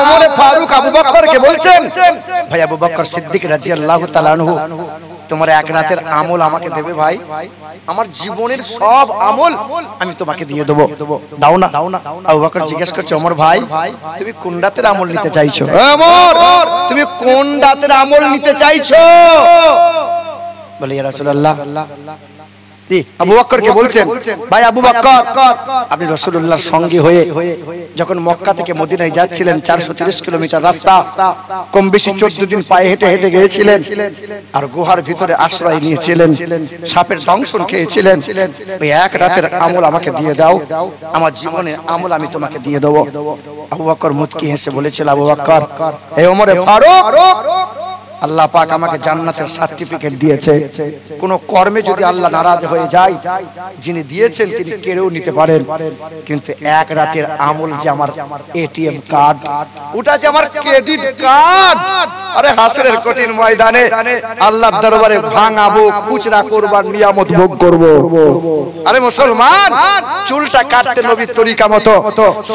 ওমরে ফারুক আবু বকরকে বলছেন, ভাই আবু বকর সিদ্দিক রাদিয়াল্লাহু তাআলা আনহু, তোমার এক রাতের আমল আমাকে দেবে ভাই? আমার জীবনের সব আমল আমি তোমাকে দিয়ে দেবো, দাও না? আবু বকর জিজ্ঞেস করছে, ওমর ভাই তুমি কোন রাতের আমল নিতে চাইছো? ওমর তুমি কোন রাতের আমল নিতে চাইছো? বলে ইয়া রাসূলুল্লাহ। আবু বকরকে বলছেন, ভাই আবু বকর আপনি রাসূলুল্লাহর সঙ্গে হয়ে যখন মক্কা থেকে মদিনায় যাচ্ছিলেন 430 কিলোমিটার রাস্তা, কম বেশি 14 দিন পায়ে হেঁটে হেঁটে গিয়েছিলেন, আর গুহার ভিতরে আশ্রয় নিয়েছিলেন, সাপের দংশন খেয়েছিলেন, ওই এক রাতের আমল আমাকে দিয়ে দাও, আমার জীবনের আমল আমি তোমাকে দিয়ে দেবো। আবু বকর মুচকি হেসে বলেছিল, আবু বকর হে ওমরে ফারুক, আল্লাহ পাক আমাকে জান্নাতের সার্টিফিকেট দিয়েছে, কোন কর্মে যদি আল্লাহ নারাজ হয়ে যায়, যিনি দিয়েছেন তিনি কেড়েও নিতে পারেন, কিন্তু এক রাতের আমল যে আমার এটিএম কার্ড, ওটা যে আমার ক্রেডিট কার্ড, আরে হাসরের কঠিন ময়দানে আল্লাহর দরবারে ভাঙাবো, খুচরা করবার নিয়ামত ভোগ করব। আরে মুসলমান, চুলটা কাটতে নবীর তরিকা মতো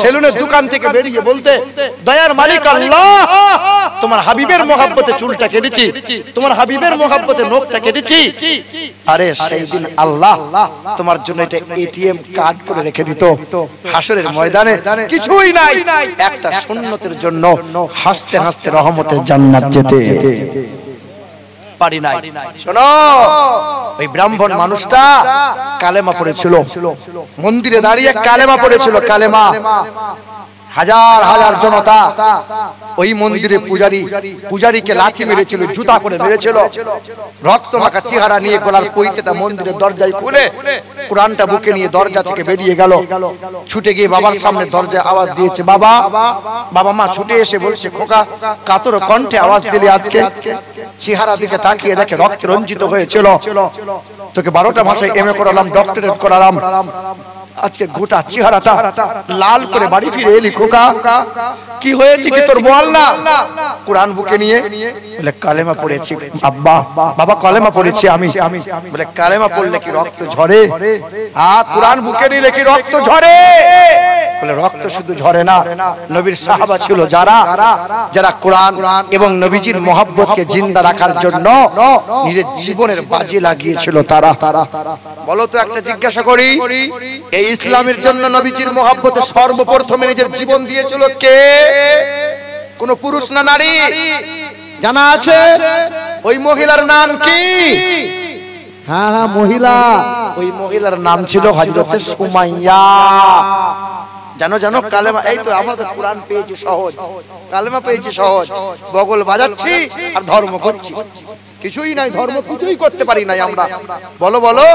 সেলুনের দোকান থেকে বেরিয়ে বলতে, দয়ার মালিক আল্লাহ, তোমার হাবিবের মহব্বতে চুলটা কেটেছি, তোমার হাবিবের মহব্বতে নখটা কেটেছি, আরে সেই দিন আল্লাহ তোমার জন্য এটা এটিএম কার্ড করে রেখে দিত। হাসরের ময়দানে কিছুই নাই, একটা সুন্নতের জন্য হাসতে হাসতে রহমতের জান্নাত যেতে পারি নাই। শোনো, ওই ব্রাহ্মণ মানুষটা কালেমা পড়েছিল, মন্দিরে দাঁড়িয়ে কালেমা পড়েছিল, কালেমা। হাজার হাজার জনতা ওই মন্দিরে পূজারীকে লাথি মেরেছিল, জুতা করে মেরেছিল, রক্ত মাখা চেহারা নিয়ে গলার পৈতেটা মন্দিরের দরজায় খুলে কোরআনটা বুকে নিয়ে দরজা থেকে বেরিয়ে গেল, ছুটে গিয়ে বাবার সামনে দরজায় আওয়াজ দিয়েছে, বাবা। বাবা মা ছুটে এসে বলছে, খোকা কাতর কণ্ঠে আওয়াজ দিলি আজকে? চেহারা দিকে তাকিয়ে দেখে রক্তে রঞ্জিত হয়েছিল, তোকে 12টা ভাষায় এমএ করালাম, ডক্টরেট করালাম, আজকে গোটা চেহারাটা লাল করে বাড়ি ফিরে এলি, খোকা কি হয়েছে কি তোর বল না? কোরআন বুকে নিয়ে বলে, কালেমা পড়েছি আব্বা। বাবা কালেমা পড়েছি আমি। বলে, কালেমা পড়লে কি রক্ত ঝরে? কোরআন বুকে নিলে কি রক্ত ঝরে? বলে, রক্ত শুধু ঝরে না, নবীর সাহাবা ছিল যারা কোরআন এবং নবীজির মহব্বতকে জিন্দা রাখার জন্য নিজের জীবনের বাজি লাগিয়েছিল তারা। বলো তো, একটা জিজ্ঞাসা করি, এই ইসলামের জন্য নবীজির মহব্বতে সর্বপ্রথমে নিজের জীবন দিয়েছিল কে? কোন পুরুষ না নারী? জানা আছে? ওই মহিলার নাম কি? হ্যাঁ মহিলা, ওই মহিলার নাম ছিল হযরতে সুমাইয়া। জানো কালেমা, এই তো আমরা তো কোরআন পেয়েছি সহজ, কালেমা পেয়েছি সহজ, বগল বাজাচ্ছি আর ধর্ম করছি, কিছুই নাই, ধর্ম কিছুই করতে পারি নাই আমরা। বলো বলো,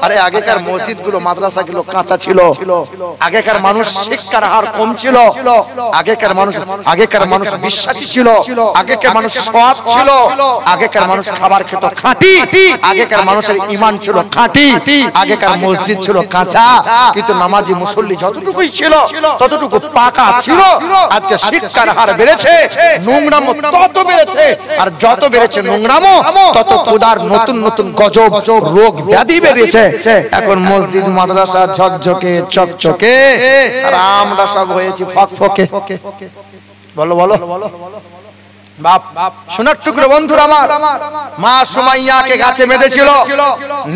আরে আগেকার মসজিদ গুলো মাদ্রাসা গুলো কাঁচা ছিল, আগেকার মানুষ শিক্ষার হার কম ছিল, আগেকার মানুষ বিশ্বাসী ছিল, আগেকার মানুষ সৎ ছিল, আগেকার মানুষ খাবার খেত খাঁটি, আগেকার মানুষের ঈমান ছিল খাঁটি, আগেকার মসজিদ ছিল কাঁচা, কিন্তু নামাজি মুসল্লি যতটুকুই ছিল ততটুকু পাকা ছিল। আজকে শিক্ষার হার বেড়েছে, নোংরামো তত বেড়েছে, আর যত বেড়েছে নোংরামো তত খোদার নতুন নতুন গজব রোগ ব্যাধি বেরিয়েছে। এখন মসজিদ মাদ্রাসা ঝকঝকে চকচকে, আর আমরা সব হয়েছি ফকফকে। বলো বলো বাপ সোনার টুকরো বন্ধুরা আমার, মা সুমাইয়াকে গাছে বেঁধেছিল,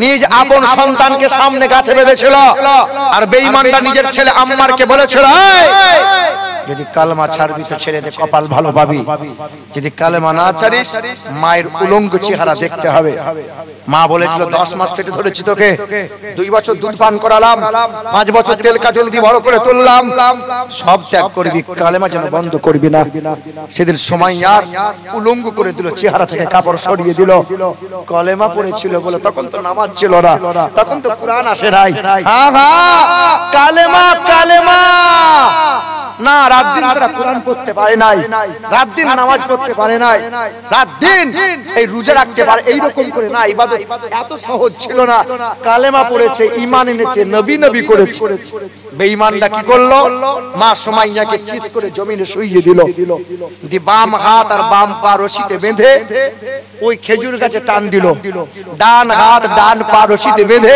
নিজ আপন সন্তানকে সামনে গাছে বেঁধেছিল, আর বেঈমানটা নিজের ছেলে আম্মারকে বলেছিল, যদি কালেমা ছাড়বি তো ছেড়ে দে, কপাল ভালো পাবি, যদি কালেমা না ছাড়িস মায়ের উলঙ্গ চেহারা দেখতে হবে। মা বলেছিল, 10 মাস পেটে ধরেছি তোকে, 2 বছর দুধ পান করালাম, 5 বছর তেল কাজল দিয়ে বড় করে তুললাম, সব ত্যাগ করবি, কালেমা যেন বন্ধ করবি না। সেদিন সুমাইয়া উলঙ্গ করে দিল, চেহারা থেকে কাপড় সরিয়ে দিল। কালেমা পড়েছিল বলে, তখন তো নামাজ ছিল না, তখন তো কোরআন আসে নাই। কালেমা কালেমা না, রাত দিন তারা কোরআন পড়তে পারে নাই, রাত দিন নামাজ পড়তে পারে নাই, রাত দিন এই রোজা রাখতে পারে এইরকম করে না, ইবাদত এত সহজ ছিল না। কালেমা পড়েছে, ঈমান এনেছে, নবী নবী করেছে। বেঈমানরা কি করলো? মা সুমাইয়াকে চিৎ করে জমিনে শুইয়ে দিল, দি বাম হাত আর বাম পা রশিতে বেঁধে ওই খেজুর গাছে টান দিল, ডান হাত ডান পা রশিতে বেঁধে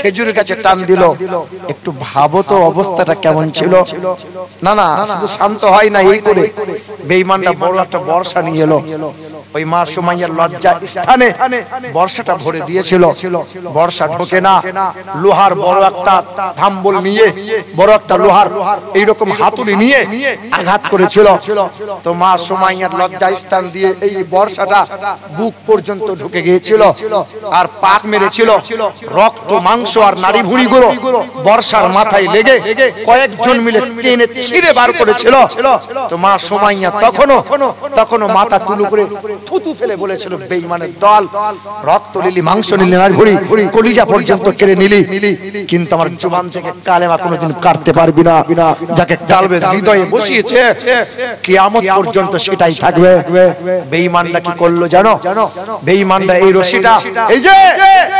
খেজুর গাছে টান দিল। একটু ভাবো তো অবস্থাটা কেমন ছিল। না না, শুধু শান্ত হয় না, এই করে বেঈমানটা বড় একটা বর্ষা নিয়ে এলো। ওই মা সুমাইয়ার লজ্জা স্থানে বর্ষাটা ভরে দিয়েছিল। বর্ষা ঢোকে না, লোহার বড় একটা ধাম্বল নিয়ে, বড় একটা লোহার এইরকম হাতুড়ি নিয়ে আঘাত করেছিল। তো মা সুমাইয়ার লজ্জা স্থান দিয়ে এই বর্ষাটা বুক পর্যন্ত ঢুকে গিয়েছিল আর পাক মেরেছিল। রক্ত, মাংস আর নাড়ি ভুঁড়িগুলো বর্ষার মাথায় লেগে কয়েকজন মিলে টেনে ছিঁড়ে বার করেছিল। তো মা সুমাইয়া তখনও মাথা তুলু করে থুতু ফেলে বলেছিল, বেঈমানের দল, রক্ত নিলি, মাংস নিলি, নাড়ি ভুঁড়ি, কলিজা পর্যন্ত কেড়ে নিলি, কিন্তু আমার জবান থেকে কালেমা কোনোদিন কাটতে পারবি না। যাকে কালবে হৃদয়ে বসিয়েছে কিয়ামত পর্যন্ত সেটাই থাকবে। বেঈমানরা কি করলো জানো? বেঈমানরা এই রশিটা, এই যে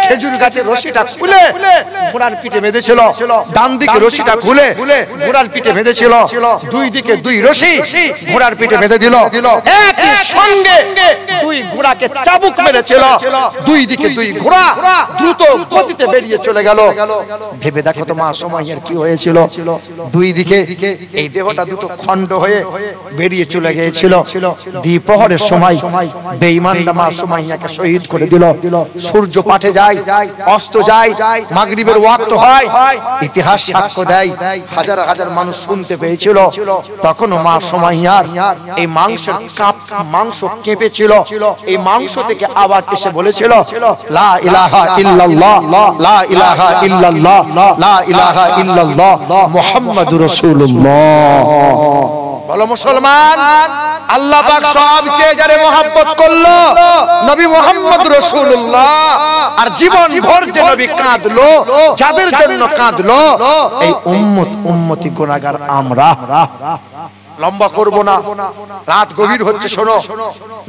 খেজুর গাছের রশিটা খুলে ঘোড়ার পিঠে বেঁধেছিল, ডান দিকে রশিটা খুলে ঘোড়ার পিঠে বেঁধেছিল, দুই দিকে দুই রশি ঘোড়ার পিঠে বেঁধে দিল। একই সঙ্গে দুই ঘোড়াকে চাবুক মেরেছিল, দুই দিকে দুই ঘোড়া দ্রুত গতিতে বেরিয়ে চলে গেল। ভেবে দেখো তো মা সুমাইয়ার কি হয়েছিল। দুই দিকে এই দেহটা দুটো খণ্ড হয়ে বেরিয়ে চলে গিয়েছিল। দ্বিপ্রহরের সময় বেঈমানরা মা সুমাইয়াকে শহীদ করে দিল। সূর্য পাঠে যায়, অস্ত যায়, মাগরিবের ওয়াক্ত হয়। ইতিহাস সাক্ষ্য দেয়, হাজার হাজার মানুষ শুনতে পেয়েছিল। তখনও মা সুমাইয়ার এই মাংস কেঁপেছিল। এই মাংস থেকে আওয়াজ এসে বলেছিল, লা ইলাহা ইল্লাল্লাহ, লা ইলাহা ইল্লাল্লাহ, লা ইলাহা ইল্লাল্লাহ, মুহাম্মাদুর রাসূলুল্লাহ। বলো মুসলমান, আল্লাহ পাক সবচেয়ে যারে মহব্বত করলো নবী মুহাম্মদ রাসূলুল্লাহ। আর জীবন ভর যে নবী কাঁদলো, যাদের জন্য কাঁদলো, এই উম্মতি গুনাহগার আমরা। লম্বা করব না, রাত গভীর হচ্ছে, শোনো।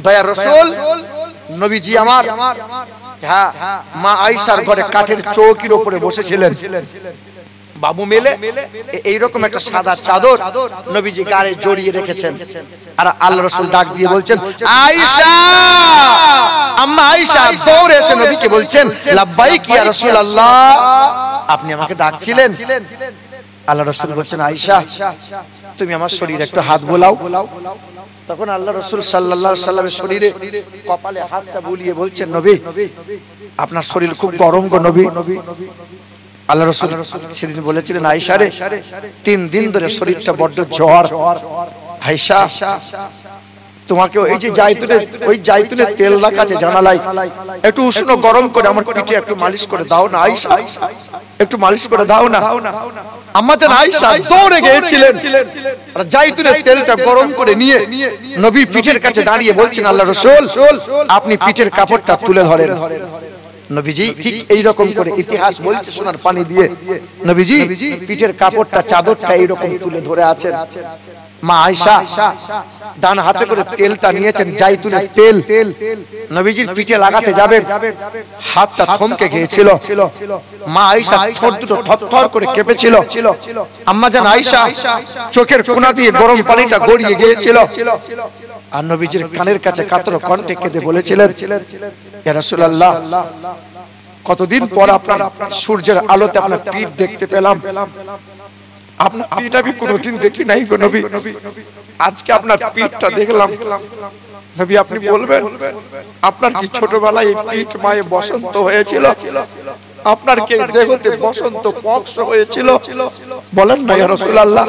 দয়ার রাসূল নবীজি আমার, হ্যাঁ, মা আয়েশার ঘরে কাঠের চৌকির উপরে বসেছিলেন। বাবু মেলে এইরকম একটা সাদা চাদর নবীজি গায়ে জড়িয়ে রেখেছেন। আর আল্লাহ রাসূল ডাক দিয়ে বলছেন, আয়েশা, আম্মা আয়েশা দৌড়ে এসে নবীকে বলছেন, লাব্বাইক ইয়া রাসূলুল্লাহ, আপনি আমাকে ডাকছিলেন? আল্লাহ রাসূল বলছেন, আয়েশা তুমি আমার শরীরে একটু হাত বোলাও। তখন আল্লাহ রাসূল সাল্লাল্লাহু আলাইহি সাল্লামের শরীরে কপালে হাতটা বুলিয়ে বলছেন, নবী আপনার শরীর খুব গরম গো নবী। আল্লাহ রাসূল সেদিন বলেছিলেন, আয়েশা রে 3 দিন ধরে শরীরটা বড্ড জ্বর। আয়েশা তোমাকে ওই যে জাইতুনের তেল রাখা আছে জানালায়, একটু উষ্ণ গরম করে আমার পিঠে একটু মালিশ করে দাও না আয়েশা, একটু মালিশ করে দাও না। আম্মা জান আয়েশা দৌড়ে গিয়েছিলেন আর জাইতুনের তেলটা গরম করে নিয়ে নবীর পিঠের কাছে দাঁড়িয়ে বলছেন, আল্লাহ রাসূল আপনি পিঠের কাপড়টা তুলে ধরেন। নবীজি ঠিক এই রকম করে, ইতিহাস বলছে সোনার পানি দিয়ে, নবীজি পিঠের কাপড়টা, চাদরটা এইরকম তুলে ধরে আছেন। মা আয়েশা ডান হাতে করে তেলটা নিয়েছেন, জাইতুনের তেল, নবীজির পিঠে লাগাতে যাবেন, হাতটা থমকে গিয়েছিল। মা আয়েশা ঠোঁট দুটো থরথর করে কেঁপেছিল। আম্মা জান আয়েশা চোখের কোণা দিয়ে গরম পানিটা গড়িয়ে গিয়েছিল। আর নবীজির কানের কাছে কাতর কণ্ঠে কেঁদে বলেছিলেন, ইয়া রাসূলুল্লাহ, কতদিন পর আপনার সূর্যের আলোতে আপনার পিঠ দেখতে পেলাম। আপনার পিঠ আমি কোনোদিন দেখি নাই গো নবী, আজকে আপনার পিঠটা দেখলাম। নবী আপনি বলবেন, আপনার কি ছোটবেলায় এই পিঠ মায়ে বসন্ত হয়েছিল? আপনার কি দেহতে বসন্ত পক্স হয়েছিল? বলেন না ইয়া রাসূলুল্লাহ,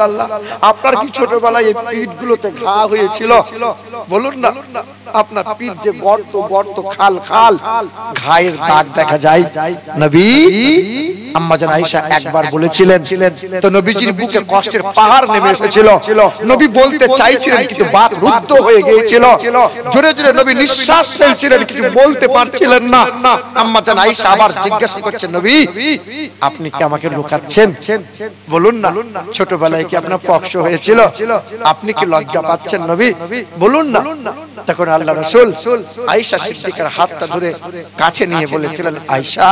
আপনার কি ছোটবেলায় এই পিঠগুলোতে ঘা হয়েছিল? বলুন না, আপনার পিঠ যে গর্ত গর্ত, খাল খাল, ঘায়ের দাগ দেখা যায়। নবী আম্মা জান আয়েশা একবার বলেছিলেন, তো নবীজির বুকে কষ্টের পাহাড় নেমে এসেছিল। নবী বলতে চাইছিলেন কিন্তু বাক রুদ্ধ হয়ে গিয়েছিল। জোরে জোরে নবী নিঃশ্বাস ফেলছিলেন কিন্তু বলতে পারছিলেন না। আম্মা জান আয়েশা আবার জিজ্ঞাসা করছেন, নবী আপনি কি আমাকে লুকাচ্ছেন? বলুন না, ছোটবেলায় কি আপনার পক্স হয়েছিল? আপনি কি লজ্জা পাচ্ছেন নবী? বলুন না। তখন আল্লাহ রাসূল আয়েশা সিদ্দিকার হাতটা ধরে কাছে নিয়ে বলেছিলেন, আয়েশা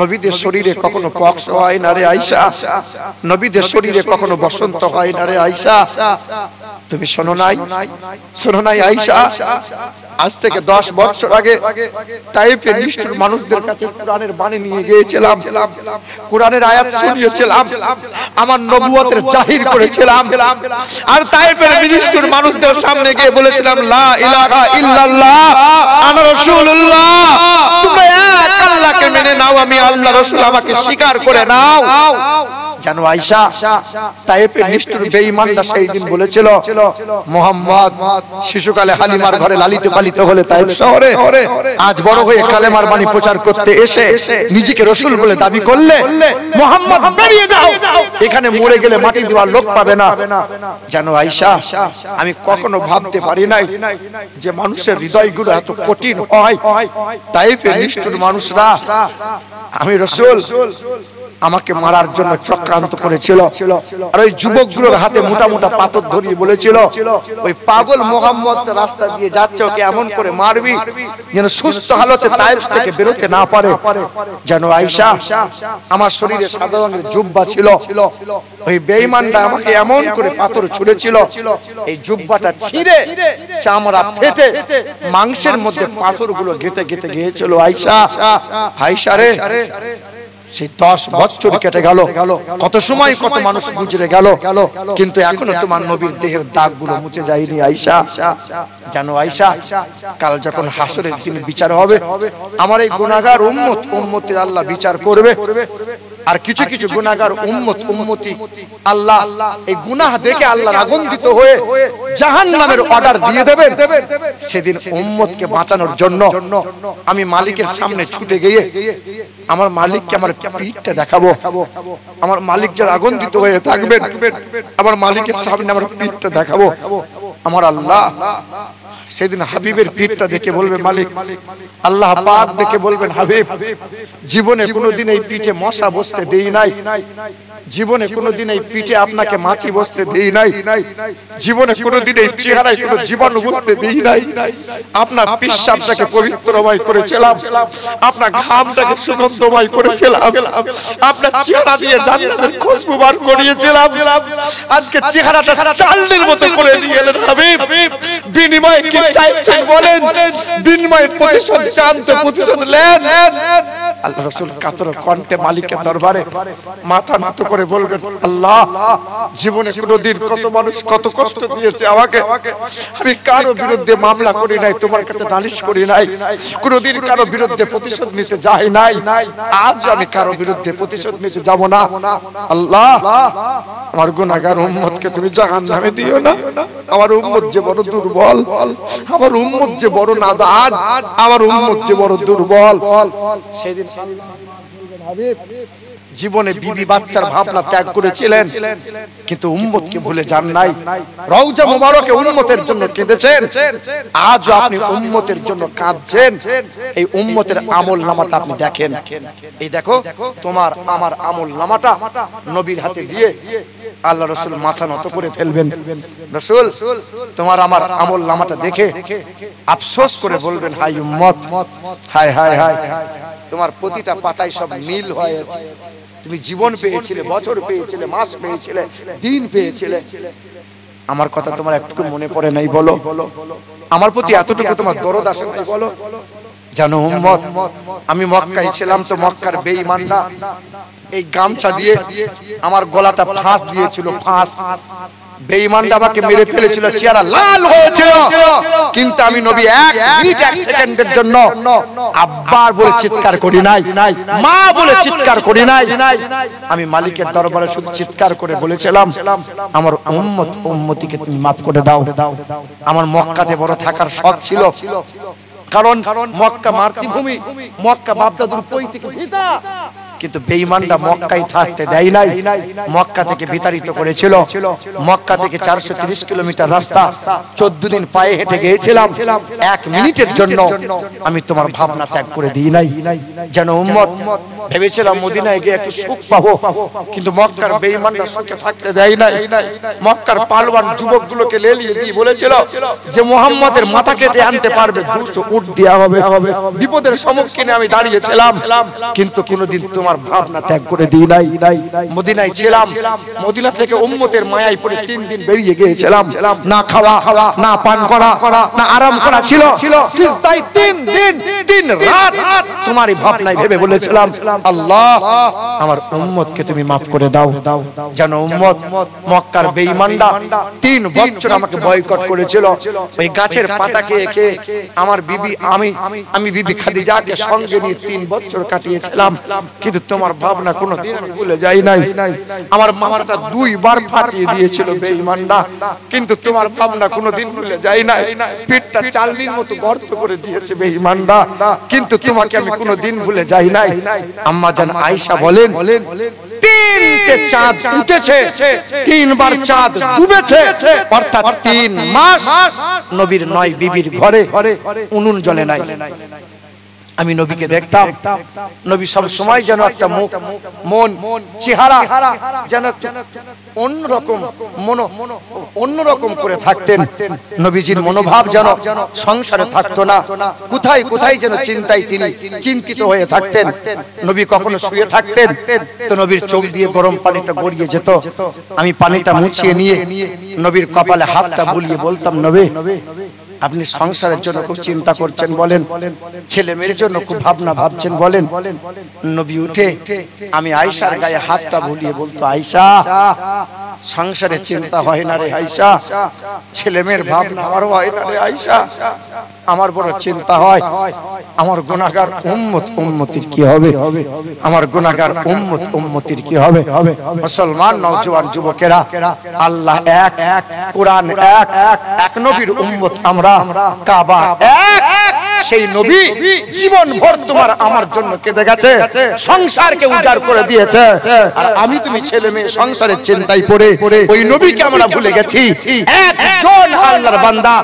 নবীদের শরীরে কখনো পক্স হয় না রে আয়েশা, নবীদের শরীরে কখনো বসন্ত হয় না রে আয়েশা। তুমি শোনো নাই আয়েশা, আজ থেকে 10 বছর আগে তাইফের নিষ্ঠুর মানুষদের কাছে কোরআনের বাণী নিয়ে গিয়েছিলাম, কোরআনের আয়াত শুনিয়েছিলাম, আমার নবুয়তের জাহির করেছিলাম। আর তাইফের নিষ্ঠুর মানুষদের সামনে গিয়ে বলেছিলাম লা ইলাহা ইল্লাল্লাহ আনা রাসূলুল্লাহ, তোমরা এক আল্লাহকে মেনে নাও, আমি আল্লাহ রাসূল, আমাকে স্বীকার করে নাও। জানো আয়েশা, তাইফের নিষ্ঠুর বেঈমানরা সেই দিন বলেছিল মুহাম্মদ শিশুকালে হালিমার ঘরে লালিত পালিত হলে তাইফ শহরে, আজ বড় হয়ে কালেমার বাণী প্রচার করতে এসে নিজেকে রাসূল বলে দাবি করলে মুহাম্মদ বেরিয়ে যাও, এখানে মরে গেলে মাটি দেওয়ার লোক পাবে না। জানো আয়েশা, আমি কখনো ভাবতে পারি নাই যে মানুষের হৃদয়গুলো এত কঠিন হয়। তাইফের নিষ্ঠুর মানুষরা আমি রাসূল আমাকে মারার জন্য চক্রান্ত করেছিল। আর ওই যুবকগুলোর হাতে মোটা মোটা পাথর ধরিয়ে বলেছিল ওই পাগল মুহাম্মদ রাস্তা দিয়ে যাচ্ছে, ওকে এমন করে মারবি যেন সুস্থ হালতে তাইফ থেকে বেরোতে না পারে। যেন আয়েশা, আমার শরীরে সাদা রঙের জুব্বা ছিল, ওই বেঈমানরা আমাকে এমন করে পাথর ছুঁড়েছিল, এই জুব্বাটা ছিঁড়ে চামড়া ফেটে মাংসের মধ্যে পাথরগুলো গেঁথে গেঁথে গিয়েছিল। আয়েশা, আয়েশা রে, সেই 10 বছর কেটে গেল, কত সময় কত মানুষ গুজরে গেল, কিন্তু এখনো তোমার নবীর দেহের দাগগুলো মুছে যায়নি। আয়েশা, জানো আয়েশা, কাল যখন হাসরের দিন বিচার হবে, আমার এই গুনাহগার উম্মতের আল্লাহ বিচার করবে। আর কিছু কিছু গুনাহগার উম্মতি আল্লাহ এই গুনাহ দেখে আল্লাহর আগুনদিত হয়ে জাহান্নামের অর্ডার দিয়ে দেবেন। সেদিন উম্মতকে বাঁচানোর জন্য আমি মালিকের সামনে ছুটে গিয়ে আমার মালিককে আমার পিঠটা দেখাবো। আমার মালিক যার আগুনদিত হয়ে থাকবেন, আমার মালিকের সামনে আমার পিঠটা দেখাবো। আমার আল্লাহ সেদিন হাবিবের পিঠটা দেখে বলবে মালিক, আল্লাহ পাক দেখে বলবেন হাবিব, জীবনে কোনোদিন এই পিঠে মশা বসতে দেই নাই, জীবনে কোনোদিন এই পিঠে আপনাকে মাছি বসতে দেই নাই, জীবনে কোনোদিন এই চেহারায় কোনো জীবাণু বসতে দেই নাই। আপনার পিশাবটাকে পবিত্রময় করেছিলাম, আপনার ঘামটাকে সুগন্ধময় করেছিলাম, আপনার চেহারা দিয়ে জান্নাতের খুশবু বার করিয়েছিলাম। আজকে চেহারাটা চালনির মতো করে দিয়ে এলেন হাবিব, বিনিময়ে কি চাইছেন বলেন? বিনিময়ে প্রতিশোধ চান তো প্রতিশোধ নেন। আল্লাহ রাসূল কাতর কণ্ঠে মালিকের দরবারে মাথা নত করে বলবেন, আল্লাহ, জীবনে কোনোদিন কত মানুষ কত কষ্ট দিয়েছে আমাকে, আমি কারো বিরুদ্ধে মামলা করি নাই, তোমার কাছে নালিশ করি নাই, কোনোদিন কারো বিরুদ্ধে প্রতিশোধ নিতে যাই নাই, আজ আমি কারো বিরুদ্ধে প্রতিশোধ নিতে যাব না। আল্লাহ, আমার গুনাহগার উম্মতকে তুমি জাহান্নামে দিও না। আমার উম্মত যে বড় দুর্বল, আমার উম্মত যে বড় নাদান, আমার উম্মত যে বড় দুর্বল। সেদিন জীবনে বিবি বাচ্চার ভাবনা ত্যাগ করেছিলেন, কিন্তু উম্মতকে ভুলে যান নাই। রওজা মুবারকে উম্মতের জন্য কেঁদেছেন, আজও আপনি উম্মতের জন্য কাঁদছেন। এই উম্মতের আমল নামাটা আপনি দেখেন, এই দেখো তোমার আমার আমল নামাটা নবীর হাতে দিয়ে আল্লাহ রাসূল মাথা নত করে ফেলবেন। রাসূল, তোমার আমার আমল নামাটা দেখে আফসোস করে বলবেন, হায় উম্মত, হায় হায় হায়, তোমার প্রতিটা পাতায় সব নীল হয়ে আছে। তুমি জীবন পেয়েছিলে, বছর পেয়েছিলে, মাস পেয়েছিলে, দিন পেয়েছিলে, আমার কথা তোমার একটু মনে পড়ে নাই বলো? আমার প্রতি এতটুকু তোমার দরদ আসে নাই বলো? জানো উম্মত, আমি মক্কায় ছিলাম তো মক্কার বেঈমানরা এই গামছা দিয়ে আমার গলাটা ফাঁস দিয়েছিল, ফাঁস। বেঈমানরা আমাকে মেরে ফেলেছিল, চেহারা লাল হয়েছিল, কিন্তু আমি নবী 1 মিনিট 1 সেকেন্ডের জন্য আব্বা বলে চিৎকার করি নাই, মা বলে চিৎকার করি নাই। আমি মালিকের দরবারে শুধু চিৎকার করে বলেছিলাম, আমার উম্মতিকে তুমি মাফ করে দাও। আমার মক্কাতে বড় থাকার শখ ছিল, কারণ মক্কা মাতৃভূমি, মক্কা বাপদাদুর পৈতৃক ভিটা। কিন্তু বেঈমানরা মক্কায় থাকতে দেয় নাই, মক্কা থেকে বিতাড়িত করেছিল। মক্কা থেকে 430 কিলোমিটার রাস্তা 14 দিন পায়ে হেঁটে গিয়েছিলাম। 1 মিনিটের জন্য আমি তোমার ভাবনা ত্যাগ করে দিই নাই। যেন উম্মত ভেবেছিলাম মদিনায় গিয়ে একটু সুখ পাবো, কিন্তু মক্কার বেঈমানরা সুখে থাকতে দেয় নাই। মক্কার পালওয়ান যুবকগুলোকে লেলিয়ে দিয়ে বলেছিল যে মুহাম্মদের মাথা কেটে আনতে পারবে 200 উট দেয়া হবে। বিপদের সম্মুখীনে আমি দাঁড়িয়েছিলাম, কিন্তু কোনোদিন তোমার তোমার ভাবনা ত্যাগ করে দিই নাই। মদিনায় ছিলাম, মদিনা থেকে উম্মতের মায়ায় পড়ে 3 দিন বেরিয়ে গিয়েছিলাম, না খাওয়া না পান করা না আরাম করা ছিল, সিজদায় 3 দিন 3 রাত তোমারই ভাবনায় ভেবে বলেছিলাম, আল্লাহ আমার উম্মতকে তুমি maaf করে দাও। যেন উম্মত মক্কার বেঈমানরা 3 বছর আমাকে বয়কট করেছিল। ওই গাছের পাতা খেয়ে আমার বিবি আমি বিবি খাদিজাকে সঙ্গে নিয়ে 3 বছর কাটিয়েছিলাম, কিন্তু তোমার ভাবনা কোনোদিন আমি ভুলে যাই নাই। আমার মাথাটা 2 বার ফাটিয়ে দিয়েছিল বেঈমানরা, কিন্তু তোমার ভাবনা কোনোদিন ভুলে যাই নাই। পেটটা চালনির মতো গর্ত করে দিয়েছে বেঈমানরা, কিন্তু তোমাকে আমি কোনোদিন ভুলে যাই নাই। আম্মা জান আয়েশা বলেন 3টে চাঁদ উঠেছে, 3 বার চাঁদ ডুবেছে, অর্থাৎ 3 মাস নবীর 9 বিবির ঘরে উনুন জ্বলে নাই। আমি নবীকে দেখতাম, নবী সব সময় যেন একটা মুখ মন চেহারা যেন অন্যরকম করে থাকতেন। নবীজির মনোভাব যেন সংসারে থাকতো না, কোথায় কোথায় যেন চিন্তায় তিনি চিন্তিত হয়ে থাকতেন। নবী কখনো শুয়ে থাকতেন তো নবীর চোখ দিয়ে গরম পানিটা গড়িয়ে যেত, আমি পানিটা মুছিয়ে নিয়ে নবীর কপালে হাতটা বুলিয়ে বলতাম, নবী আপনি সংসারের জন্য খুব চিন্তা করছেন বলেন, ছেলে মেয়ের জন্য খুব ভাবনা ভাবছেন বলেন। নবী উঠে আমি আয়েশার গায়ে হাতটা বুলিয়ে বলতো, আয়েশা সংসারের চিন্তা হয় না রে আয়েশা, ছেলে মেয়ের ভাবনা আমারও হয় না রে আয়েশা, আমার বড় চিন্তা হয় আমার গুনাহগার উম্মতির কি হবে, আমার গুনাহগার উম্মতির কি হবে। মুসলমান নওজোয়ান যুবকেরা, আল্লাহ এক, কোরআন এক, নবীর উম্মত আমরা, কাবা এক, সেই নবী জীবন ভর তোমার আমার জন্য কেঁদে গেছে, সংসারকে উজাড় করে দিয়েছে, আর আমি তুমি ছেলে মেয়ে সংসারের চিন্তায় পড়ে ওই নবীকে আমরা ভুলে গেছি। একজন আল্লাহর বান্দা,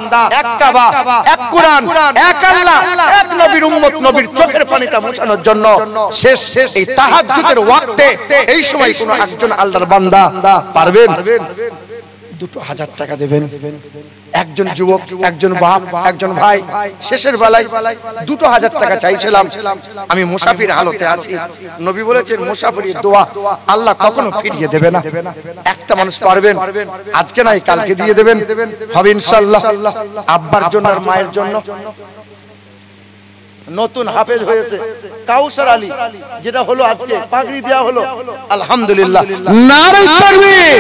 এক কাবা, এক কোরআন, এক আল্লাহ, এক নবীর উম্মত, নবীর চোখের পানিটা মোছানোর জন্য শেষ এই তাহাজ্জুদের ওয়াক্তে এই সময় কোন একজন আল্লাহর বান্দা পারবেন 2000 টাকা দেবেন? একজন যুবক, একজন বাপ, একজন ভাই শেষের বেলায় 2000 টাকা চাইছিলাম, আমি মুসাফির হালতে আছি। নবী বলেছেন মুসাফিরের দোয়া আল্লাহ কখনো ফিরিয়ে দেবে না। একটা মানুষ পারবেন? আজকে নাই কালকে দিয়ে দেবেন, হবে ইনশাআল্লাহ। আব্বার জন্য আর মায়ের জন্য নতুন হাফেজ হয়েছে কাউসার আলী, যেটা হলো আজকে পাগড়ি দেওয়া হলো, আলহামদুলিল্লাহ। নারে তাকবীর।